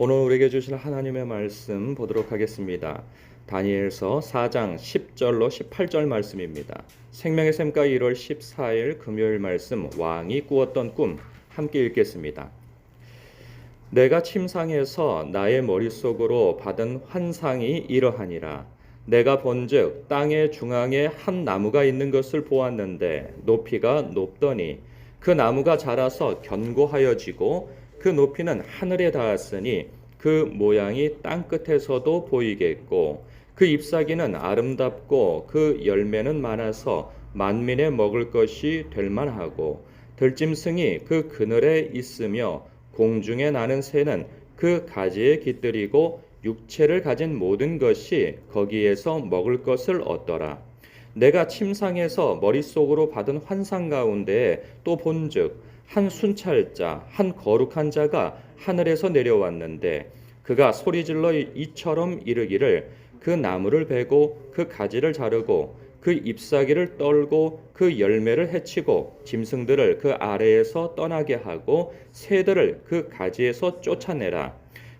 오늘 우리에게 주신 하나님의 말씀 보도록 하겠습니다. 다니엘서 4장 10절로 18절 말씀입니다. 생명의 샘가 1월 14일 금요일 말씀 왕이 꾸었던 꿈 함께 읽겠습니다. 내가 침상에서 나의 머릿속으로 받은 환상이 이러하니라. 내가 본즉 땅의 중앙에 한 나무가 있는 것을 보았는데 높이가 높더니 그 나무가 자라서 견고하여지고 그 높이는 하늘에 닿았으니 그 모양이 땅 끝에서도 보이겠고 그 잎사귀는 아름답고 그 열매는 많아서 만민의 먹을 것이 될 만하고 들짐승이 그 그늘에 있으며 공중에 나는 새는 그 가지에 깃들이고 육체를 가진 모든 것이 거기에서 먹을 것을 얻더라. 내가 침상에서 머릿속으로 받은 환상 가운데 또 본즉 한 순찰자, 한 거룩한 자가 하늘에서 내려왔는데 그가 소리질러 이처럼 이르기를 그 나무를 베고 그 가지를 자르고 그 잎사귀를 떨고 그 열매를 해치고 짐승들을 그 아래에서 떠나게 하고 새들을 그 가지에서 쫓아내라.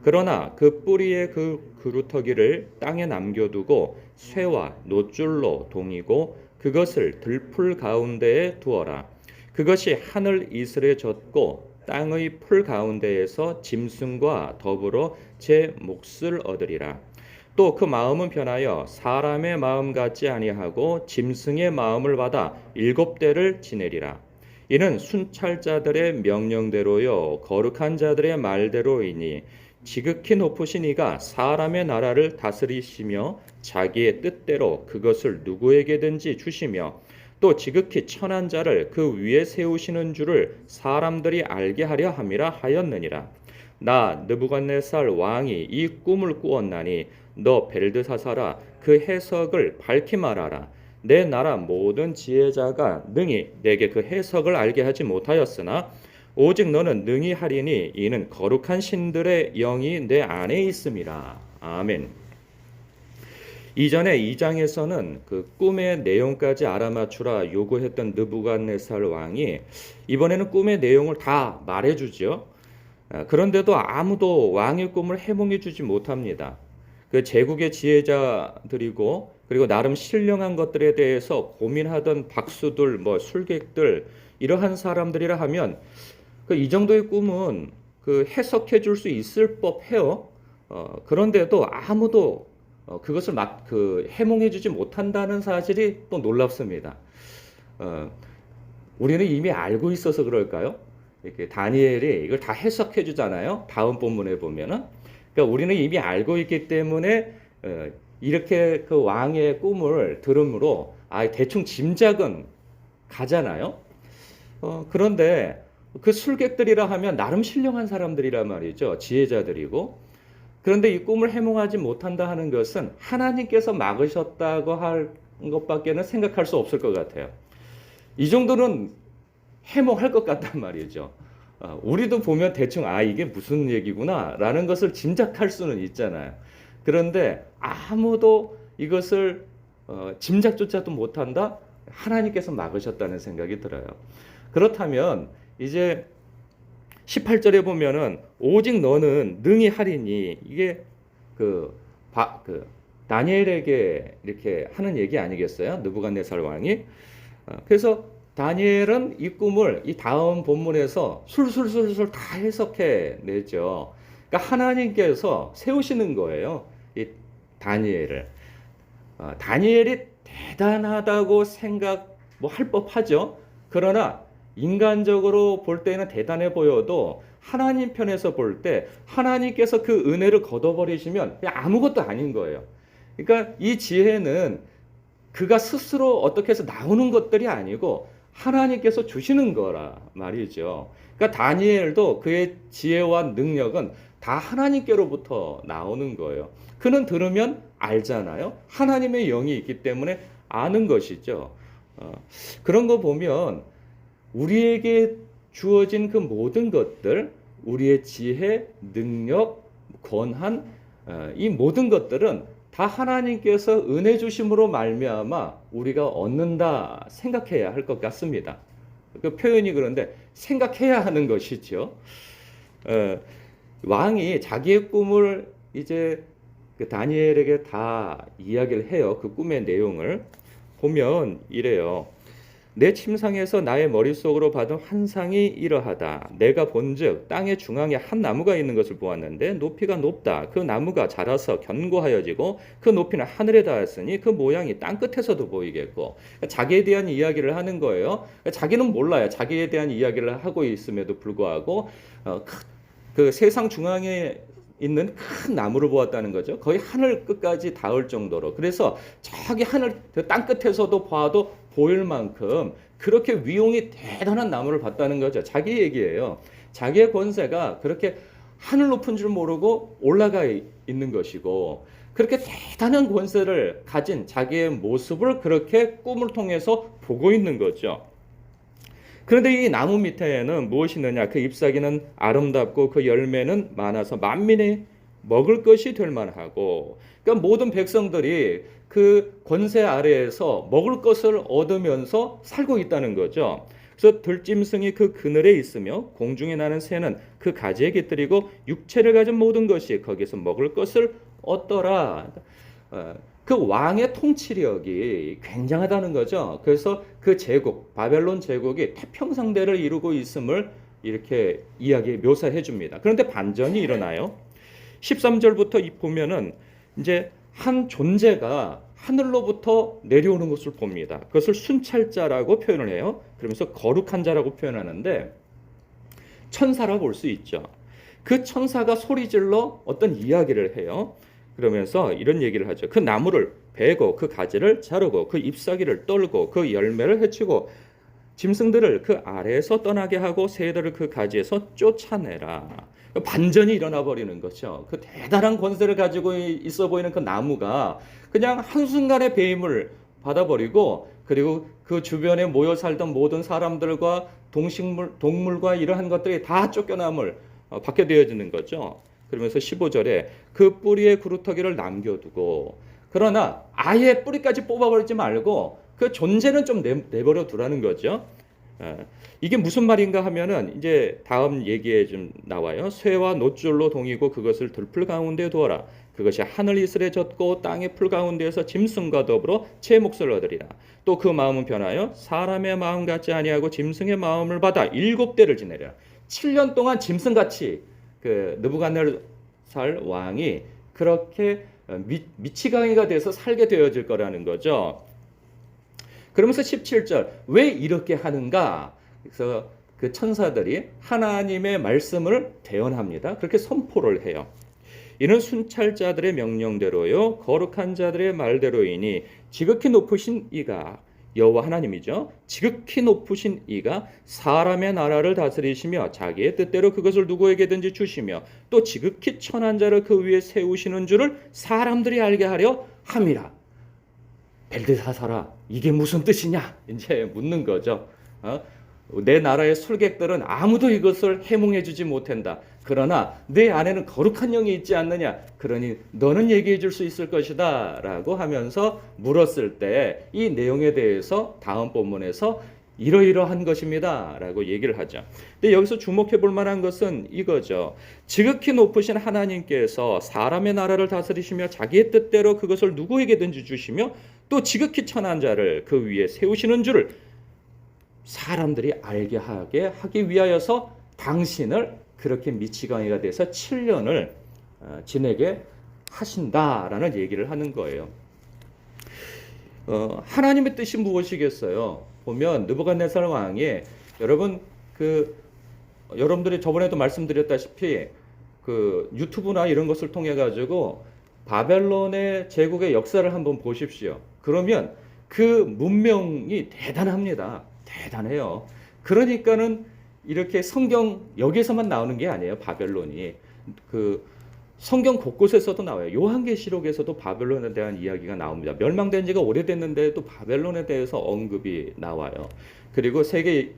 그러나 그 뿌리의 그 그루터기를 땅에 남겨두고 쇠와 노줄로 동이고 그것을 들풀 가운데에 두어라. 그것이 하늘 이슬에 젖고 땅의 풀 가운데에서 짐승과 더불어 제 몫을 얻으리라. 또 그 마음은 변하여 사람의 마음 같지 아니하고 짐승의 마음을 받아 7대를 지내리라. 이는 순찰자들의 명령대로요 거룩한 자들의 말대로이니 지극히 높으신 이가 사람의 나라를 다스리시며 자기의 뜻대로 그것을 누구에게든지 주시며 또 지극히 천한 자를 그 위에 세우시는 줄을 사람들이 알게 하려 함이라 하였느니라. 나 느부갓네살 왕이 이 꿈을 꾸었나니 너 벨드사사라 그 해석을 밝히 말하라. 내 나라 모든 지혜자가 능히 내게 그 해석을 알게 하지 못하였으나 오직 너는 능히 하리니 이는 거룩한 신들의 영이 내 안에 있음이라. 아멘. 이전에 2장에서는 그 꿈의 내용까지 알아맞추라 요구했던 느부갓네살 왕이 이번에는 꿈의 내용을 다 말해주죠. 그런데도 아무도 왕의 꿈을 해몽해 주지 못합니다. 그 제국의 지혜자들이고 그리고 나름 신령한 것들에 대해서 고민하던 박수들, 술객들 이러한 사람들이라 하면 이 정도의 꿈은 그 해석해 줄 수 있을 법해요. 그런데도 아무도 그것을 해몽해 주지 못한다는 사실이 또 놀랍습니다. 우리는 이미 알고 있어서 그럴까요? 이렇게 다니엘이 이걸 다 해석해 주잖아요. 다음 본문에 보면은. 그러니까 우리는 이미 알고 있기 때문에 이렇게 그 왕의 꿈을 들음으로 대충 짐작은 가잖아요. 그런데 그 술객들이라 하면 나름 신령한 사람들이란 말이죠. 지혜자들이고. 그런데 이 꿈을 해몽하지 못한다 하는 것은 하나님께서 막으셨다고 할 것밖에는 생각할 수 없을 것 같아요. 이 정도는 해몽할 것 같단 말이죠. 우리도 보면 대충 이게 무슨 얘기구나 라는 것을 짐작할 수는 있잖아요. 그런데 아무도 이것을 짐작조차도 못한다? 하나님께서 막으셨다는 생각이 들어요. 그렇다면 이제 18절에 보면은 오직 너는 능히 하리니 이게 다니엘에게 이렇게 하는 얘기 아니겠어요? 느부갓네살 왕이. 그래서 다니엘은 이 꿈을 이 다음 본문에서 술술술술 다 해석해 내죠. 그러니까 하나님께서 세우시는 거예요. 이 다니엘을. 다니엘이 대단하다고 할 법하죠. 그러나 인간적으로 볼 때는 대단해 보여도 하나님 편에서 볼 때 하나님께서 그 은혜를 걷어버리시면 아무것도 아닌 거예요. 그러니까 이 지혜는 그가 스스로 어떻게 해서 나오는 것들이 아니고 하나님께서 주시는 거라 말이죠. 그러니까 다니엘도 그의 지혜와 능력은 다 하나님께로부터 나오는 거예요. 그는 들으면 알잖아요. 하나님의 영이 있기 때문에 아는 것이죠. 그런 거 보면 우리에게 주어진 그 모든 것들, 우리의 지혜, 능력, 권한, 이 모든 것들은 다 하나님께서 은혜 주심으로 말미암아 우리가 얻는다 생각해야 할 것 같습니다. 그 표현이 그런데 생각해야 하는 것이죠. 왕이 자기의 꿈을 이제 그 다니엘에게 다 이야기를 해요. 그 꿈의 내용을 보면 이래요. 내 침상에서 나의 머릿속으로 받은 환상이 이러하다. 내가 본즉 땅의 중앙에 한 나무가 있는 것을 보았는데 높이가 높다. 그 나무가 자라서 견고하여지고 그 높이는 하늘에 닿았으니 그 모양이 땅 끝에서도 보이겠고. 자기에 대한 이야기를 하는 거예요. 자기는 몰라요. 자기에 대한 이야기를 하고 있음에도 불구하고 그 세상 중앙에 있는 큰 나무를 보았다는 거죠. 거의 하늘 끝까지 닿을 정도로. 그래서 저기 하늘 땅 끝에서도 봐도 보일 만큼 그렇게 위용이 대단한 나무를 봤다는 거죠. 자기 얘기예요. 자기의 권세가 그렇게 하늘 높은 줄 모르고 올라가 있는 것이고 그렇게 대단한 권세를 가진 자기의 모습을 그렇게 꿈을 통해서 보고 있는 거죠. 그런데 이 나무 밑에는 무엇이 있느냐? 그 잎사귀는 아름답고 그 열매는 많아서 만민이 먹을 것이 될 만하고, 그러니까 모든 백성들이 그 권세 아래에서 먹을 것을 얻으면서 살고 있다는 거죠. 그래서 들짐승이 그 그늘에 있으며 공중에 나는 새는 그 가지에 깃들이고 육체를 가진 모든 것이 거기서 먹을 것을 얻더라. 그 왕의 통치력이 굉장하다는 거죠. 그래서 그 제국, 바벨론 제국이 태평성대를 이루고 있음을 이렇게 묘사해 줍니다. 그런데 반전이 일어나요. 13절부터 보면은 이제 한 존재가 하늘로부터 내려오는 것을 봅니다. 그것을 순찰자라고 표현을 해요. 그러면서 거룩한 자라고 표현하는데 천사라고 볼 수 있죠. 그 천사가 소리질러 어떤 이야기를 해요. 그러면서 이런 얘기를 하죠. 그 나무를 베고 그 가지를 자르고 그 잎사귀를 떨고 그 열매를 해치고 짐승들을 그 아래에서 떠나게 하고 새들을 그 가지에서 쫓아내라. 반전이 일어나 버리는 거죠. 그 대단한 권세를 가지고 있어 보이는 그 나무가 그냥 한순간에 배임을 받아버리고 그리고 그 주변에 모여 살던 모든 사람들과 동물과 이러한 것들이 다 쫓겨남을 받게 되어지는 거죠. 그러면서 15절에 그 뿌리의 구루터기를 남겨두고 그러나 아예 뿌리까지 뽑아버리지 말고 그 존재는 좀 내버려 두라는 거죠. 이게 무슨 말인가 하면은 이제 다음 얘기에 좀 나와요. 쇠와 놋줄로 동이고 그것을 들풀 가운데 두어라. 그것이 하늘 이슬에 젖고 땅의 풀 가운데에서 짐승과 더불어 제 몫을 얻으리라. 또 그 마음은 변하여 사람의 마음 같지 아니하고 짐승의 마음을 받아 7대를 지내리라. 7년 동안 짐승같이 그 느부갓네살 왕이 그렇게 미치광이가 돼서 살게 되어질 거라는 거죠. 그러면서 17절 왜 이렇게 하는가? 그래서 그 천사들이 하나님의 말씀을 대언합니다. 그렇게 선포를 해요. 이는 순찰자들의 명령대로요 거룩한 자들의 말대로이니 지극히 높으신 이가 여호와 하나님이죠. 지극히 높으신 이가 사람의 나라를 다스리시며 자기의 뜻대로 그것을 누구에게든지 주시며 또 지극히 천한 자를 그 위에 세우시는 줄을 사람들이 알게 하려 함이라. 벨드사살아, 이게 무슨 뜻이냐? 이제 묻는 거죠. 내 나라의 술객들은 아무도 이것을 해몽해 주지 못한다. 그러나 내 안에는 거룩한 영이 있지 않느냐? 그러니 너는 얘기해 줄 수 있을 것이다. 라고 하면서 물었을 때 이 내용에 대해서 다음 본문에서 이러이러한 것입니다. 라고 얘기를 하죠. 근데 여기서 주목해 볼 만한 것은 이거죠. 지극히 높으신 하나님께서 사람의 나라를 다스리시며 자기의 뜻대로 그것을 누구에게든지 주시며 또 지극히 천한 자를 그 위에 세우시는 줄을 사람들이 알게 하기 위하여서 당신을 그렇게 미치광이가 돼서 7년을 지내게 하신다라는 얘기를 하는 거예요. 하나님의 뜻이 무엇이겠어요? 보면 느부갓네살 왕이 여러분들이 저번에도 말씀드렸다시피 그 유튜브나 이런 것을 통해 가지고 바벨론의 제국의 역사를 한번 보십시오. 그러면 그 문명이 대단합니다. 대단해요. 그러니까는 이렇게 성경 여기에서만 나오는 게 아니에요. 바벨론이 그 성경 곳곳에서도 나와요. 요한계시록에서도 바벨론에 대한 이야기가 나옵니다. 멸망된 지가 오래됐는데도 바벨론에 대해서 언급이 나와요. 그리고 세계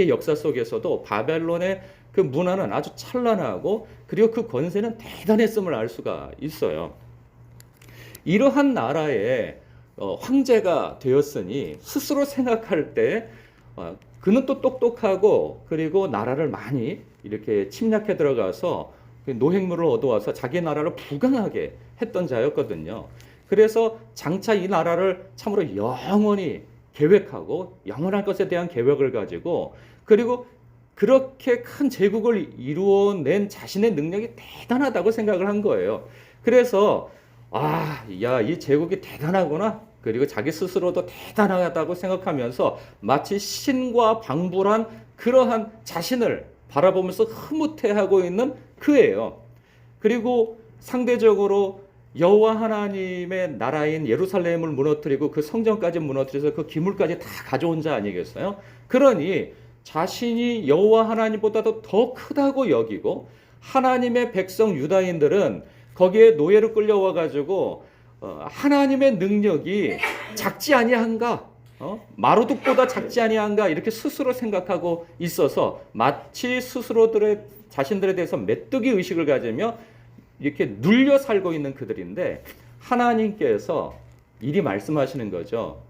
역사 속에서도 바벨론의 그 문화는 아주 찬란하고 그리고 그 권세는 대단했음을 알 수가 있어요. 이러한 나라의 황제가 되었으니 스스로 생각할 때 그는 또 똑똑하고 그리고 나라를 많이 이렇게 침략해 들어가서 그 노획물을 얻어와서 자기 나라를 부강하게 했던 자였거든요. 그래서 장차 이 나라를 참으로 영원히 계획하고 영원할 것에 대한 계획을 가지고 그리고 그렇게 큰 제국을 이루어낸 자신의 능력이 대단하다고 생각을 한 거예요. 그래서 야, 이 제국이 대단하구나. 그리고 자기 스스로도 대단하다고 생각하면서 마치 신과 방불한 그러한 자신을 바라보면서 흐뭇해하고 있는 그예요. 그리고 상대적으로 여호와 하나님의 나라인 예루살렘을 무너뜨리고 그 성전까지 무너뜨려서 그 기물까지 다 가져온 자 아니겠어요? 그러니 자신이 여호와 하나님보다도 더 크다고 여기고 하나님의 백성 유다인들은 거기에 노예로 끌려와 가지고 하나님의 능력이 작지 아니한가? 마루둑보다 작지 아니한가? 이렇게 스스로 생각하고 있어서 마치 스스로들의 자신들에 대해서 메뚜기 의식을 가지며 이렇게 눌려 살고 있는 그들인데 하나님께서 이리 말씀하시는 거죠.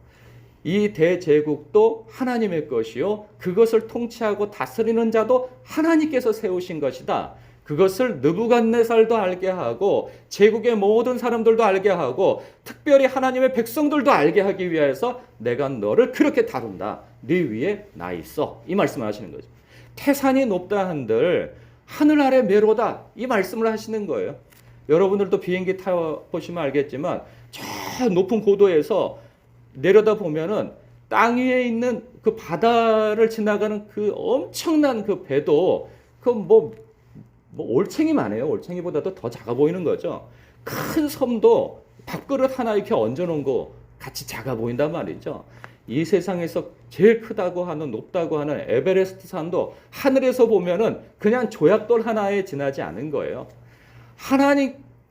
이 대제국도 하나님의 것이요 그것을 통치하고 다스리는 자도 하나님께서 세우신 것이다. 그것을 느부갓네살도 알게 하고 제국의 모든 사람들도 알게 하고 특별히 하나님의 백성들도 알게 하기 위해서 내가 너를 그렇게 다룬다. 네 위에 나 있어. 이 말씀을 하시는 거죠. 태산이 높다 한들 하늘 아래 메로다. 이 말씀을 하시는 거예요. 여러분들도 비행기 타보시면 알겠지만 저 높은 고도에서 내려다 보면은 땅 위에 있는 그 바다를 지나가는 그 엄청난 그 배도 뭐 올챙이만 해요. 올챙이보다도 더 작아 보이는 거죠. 큰 섬도 밥그릇 하나 이렇게 얹어놓은 거 같이 작아 보인단 말이죠. 이 세상에서 제일 크다고 하는 높다고 하는 에베레스트 산도 하늘에서 보면은 그냥 조약돌 하나에 지나지 않은 거예요.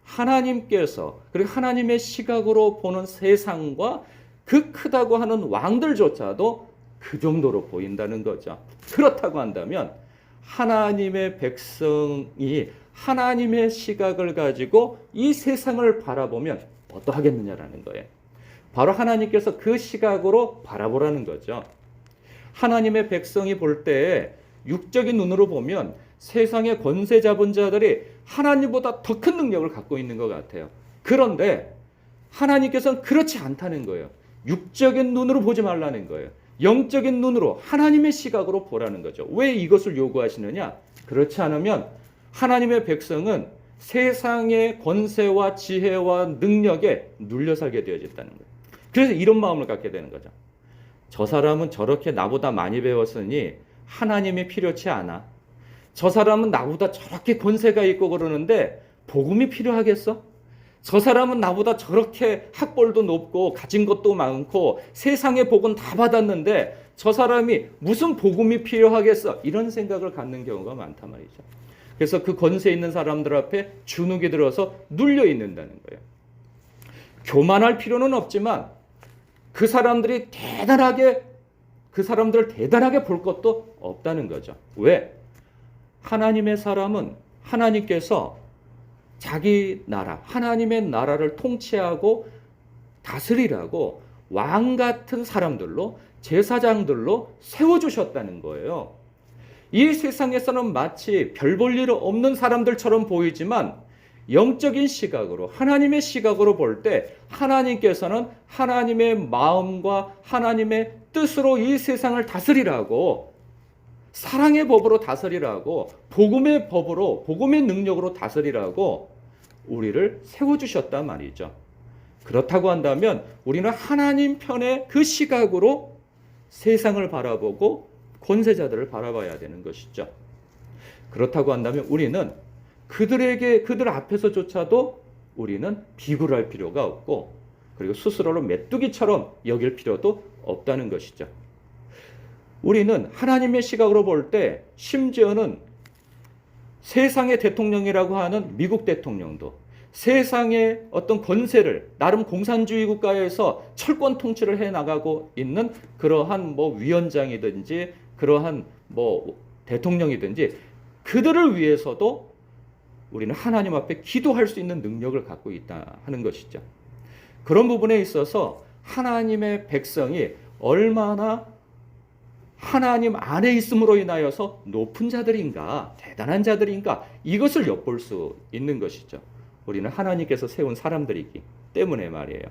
하나님께서 그리고 하나님의 시각으로 보는 세상과 그 크다고 하는 왕들조차도 그 정도로 보인다는 거죠. 그렇다고 한다면 하나님의 백성이 하나님의 시각을 가지고 이 세상을 바라보면 어떠하겠느냐라는 거예요. 바로 하나님께서 그 시각으로 바라보라는 거죠. 하나님의 백성이 볼 때 육적인 눈으로 보면 세상의 권세 잡은 자들이 하나님보다 더 큰 능력을 갖고 있는 것 같아요. 그런데 하나님께서는 그렇지 않다는 거예요. 육적인 눈으로 보지 말라는 거예요. 영적인 눈으로 하나님의 시각으로 보라는 거죠. 왜 이것을 요구하시느냐? 그렇지 않으면 하나님의 백성은 세상의 권세와 지혜와 능력에 눌려 살게 되어졌다는 거예요. 그래서 이런 마음을 갖게 되는 거죠. 저 사람은 저렇게 나보다 많이 배웠으니 하나님이 필요치 않아. 저 사람은 나보다 저렇게 권세가 있고 그러는데 복음이 필요하겠어? 저 사람은 나보다 저렇게 학벌도 높고 가진 것도 많고 세상의 복은 다 받았는데 저 사람이 무슨 복음이 필요하겠어? 이런 생각을 갖는 경우가 많단 말이죠. 그래서 그 권세 있는 사람들 앞에 주눅이 들어서 눌려 있는다는 거예요. 교만할 필요는 없지만 그 사람들을 대단하게 볼 것도 없다는 거죠. 왜? 하나님의 사람은 하나님께서 자기 나라, 하나님의 나라를 통치하고 다스리라고 왕 같은 사람들로 제사장들로 세워주셨다는 거예요. 이 세상에서는 마치 별 볼 일 없는 사람들처럼 보이지만 영적인 시각으로 하나님의 시각으로 볼 때 하나님께서는 하나님의 마음과 하나님의 뜻으로 이 세상을 다스리라고 사랑의 법으로 다스리라고 복음의 법으로 복음의 능력으로 다스리라고 우리를 세워주셨단 말이죠. 그렇다고 한다면 우리는 하나님 편의 그 시각으로 세상을 바라보고 권세자들을 바라봐야 되는 것이죠. 그렇다고 한다면 우리는 그들 앞에서조차도 우리는 비굴할 필요가 없고 그리고 스스로를 메뚜기처럼 여길 필요도 없다는 것이죠. 우리는 하나님의 시각으로 볼 때 심지어는 세상의 대통령이라고 하는 미국 대통령도 세상의 어떤 권세를 나름 공산주의 국가에서 철권 통치를 해 나가고 있는 그러한 위원장이든지 그러한 대통령이든지 그들을 위해서도 우리는 하나님 앞에 기도할 수 있는 능력을 갖고 있다 하는 것이죠. 그런 부분에 있어서 하나님의 백성이 얼마나 하나님 안에 있음으로 인하여서 높은 자들인가, 대단한 자들인가, 이것을 엿볼 수 있는 것이죠. 우리는 하나님께서 세운 사람들이기 때문에 말이에요.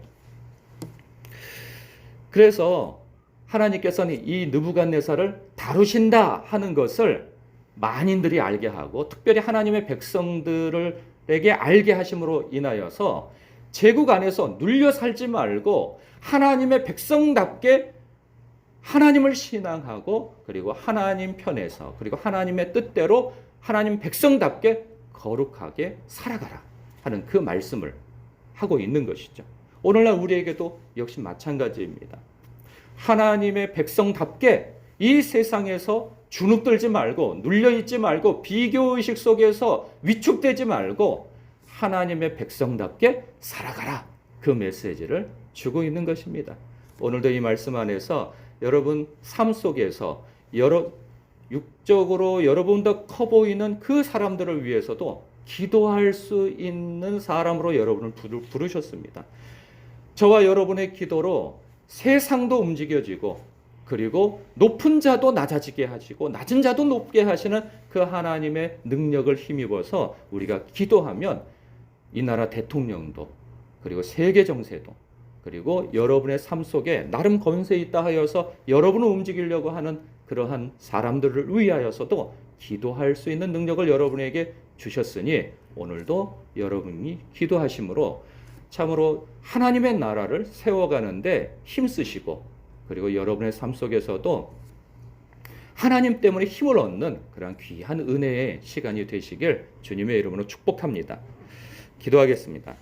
그래서 하나님께서는 이 느부갓네살을 다루신다 하는 것을 만인들이 알게 하고, 특별히 하나님의 백성들에게 알게 하심으로 인하여서 제국 안에서 눌려 살지 말고 하나님의 백성답게 하나님을 신앙하고, 그리고 하나님 편에서, 그리고 하나님의 뜻대로 하나님 백성답게 거룩하게 살아가라 하는 그 말씀을 하고 있는 것이죠. 오늘날 우리에게도 역시 마찬가지입니다. 하나님의 백성답게 이 세상에서 주눅들지 말고, 눌려있지 말고, 비교의식 속에서 위축되지 말고 하나님의 백성답게 살아가라, 그 메시지를 주고 있는 것입니다. 오늘도 이 말씀 안에서 여러분 삶 속에서 육적으로 여러분보다 커 보이는 그 사람들을 위해서도 기도할 수 있는 사람으로 여러분을 부르셨습니다. 저와 여러분의 기도로 세상도 움직여지고, 그리고 높은 자도 낮아지게 하시고 낮은 자도 높게 하시는 그 하나님의 능력을 힘입어서 우리가 기도하면 이 나라 대통령도, 그리고 세계 정세도, 그리고 여러분의 삶 속에 나름 권세 있다 하여서 여러분을 움직이려고 하는 그러한 사람들을 위하여서도 기도할 수 있는 능력을 여러분에게 주셨으니, 오늘도 여러분이 기도하심으로 참으로 하나님의 나라를 세워가는데 힘쓰시고, 그리고 여러분의 삶 속에서도 하나님 때문에 힘을 얻는 그러한 귀한 은혜의 시간이 되시길 주님의 이름으로 축복합니다. 기도하겠습니다.